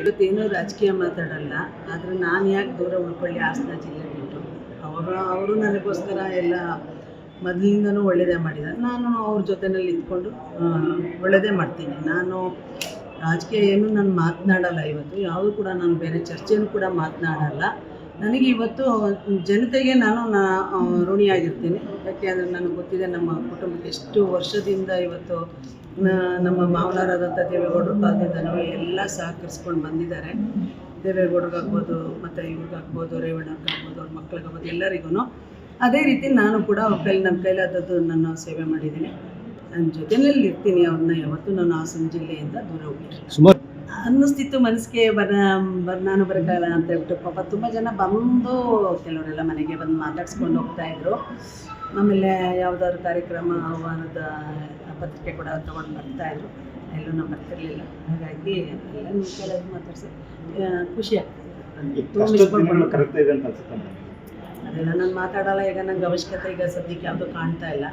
ಇವತ್ತೇನೋ ರಾಜಕೀಯ ಮಾತಾಡಲ್ಲ, ಆದರೆ ನಾನು ಯಾಕೆ ದೂರ ಉಳ್ಕೊಳ್ಳಿ ಹಾಸನ ಜಿಲ್ಲೆ ಬಿಟ್ಟು. ಅವರು ನನಗೋಸ್ಕರ ಎಲ್ಲ ಮೊದಲಿಂದನೂ ಒಳ್ಳೆಯದೇ ಮಾಡಿದ್ದಾರೆ. ನಾನು ಅವ್ರ ಜೊತೆಯಲ್ಲಿ ಇದ್ಕೊಂಡು ಒಳ್ಳೆಯದೇ ಮಾಡ್ತೀನಿ. ನಾನು ರಾಜಕೀಯ ಏನು ನಾನು ಮಾತನಾಡಲ್ಲ. ಇವತ್ತು ಯಾವುದು ಕೂಡ ನಾನು ಬೇರೆ ಚರ್ಚೆನೂ ಕೂಡ ಮಾತನಾಡಲ್ಲ. ನನಗೆ ಇವತ್ತು ಜನತೆಗೆ ನಾನು ಋಣಿಯಾಗಿರ್ತೀನಿ. ಯಾಕೆ ಅಂದರೆ ನನಗೆ ಗೊತ್ತಿದೆ ನಮ್ಮ ಕುಟುಂಬಕ್ಕೆ ಎಷ್ಟು ವರ್ಷದಿಂದ ಇವತ್ತು ನಮ್ಮ ಮಾವನವರಾದಂಥ ದೇವೇಗೌಡರು ಕಾಲದಿಂದನೂ ಎಲ್ಲ ಸಹಕರಿಸ್ಕೊಂಡು ಬಂದಿದ್ದಾರೆ. ದೇವೇಗೌಡರಿಗಾಗ್ಬೋದು, ಮತ್ತು ಇವ್ರಿಗಾಗ್ಬೋದು, ರೇವಣ್ಣಗಾಗ್ಬೋದು, ಅವ್ರ ಮಕ್ಳಿಗಾಗ್ಬೋದು, ಎಲ್ಲರಿಗೂ ಅದೇ ರೀತಿ ನಾನು ಕೂಡ ಅವ್ರ ನಮ್ಮ ಕೈಲಾದದ್ದು ನನ್ನ ಸೇವೆ ಮಾಡಿದ್ದೀನಿ. ನನ್ನ ಜೊತೆಯಲ್ಲಿ ಇರ್ತೀನಿ. ಅವ್ರನ್ನ ಯಾವತ್ತೂ ನಾನು ಹಾಸನ ಜಿಲ್ಲೆಯಿಂದ ದೂರ ಹೋಗಿಲ್ಲ. ಅನ್ನಿಸ್ತಿತ್ತು ಮನಸ್ಸಿಗೆ ನಾನು ಬರೋಕ್ಕಾಗಲ್ಲ ಅಂತ ಹೇಳ್ಬಿಟ್ಟು. ಪಾಪ ತುಂಬ ಜನ ಬಂದು ಕೆಲವರೆಲ್ಲ ಮನೆಗೆ ಬಂದು ಮಾತಾಡ್ಸ್ಕೊಂಡು ಹೋಗ್ತಾಯಿದ್ರು. ಆಮೇಲೆ ಯಾವುದಾದ್ರು ಕಾರ್ಯಕ್ರಮ ಆಹ್ವಾನದ ಪತ್ರಿಕೆ ಕೂಡ ತೊಗೊಂಡು ಬರ್ತಾಯಿದ್ರು. ಎಲ್ಲೂ ನಾವು ಬರ್ತಿರ್ಲಿಲ್ಲ. ಹಾಗಾಗಿ ಎಲ್ಲ ಕೆಲವು ಮಾತಾಡ್ಸಿ ಖುಷಿ ಆಗ್ತದೆ. ಅದೆಲ್ಲ ನಾನು ಮಾತಾಡಲ್ಲ. ಈಗ ನಂಗೆ ಅವಶ್ಯಕತೆ ಈಗ ಸದ್ಯಕ್ಕೆ ಯಾವುದೂ ಕಾಣ್ತಾ ಇಲ್ಲ.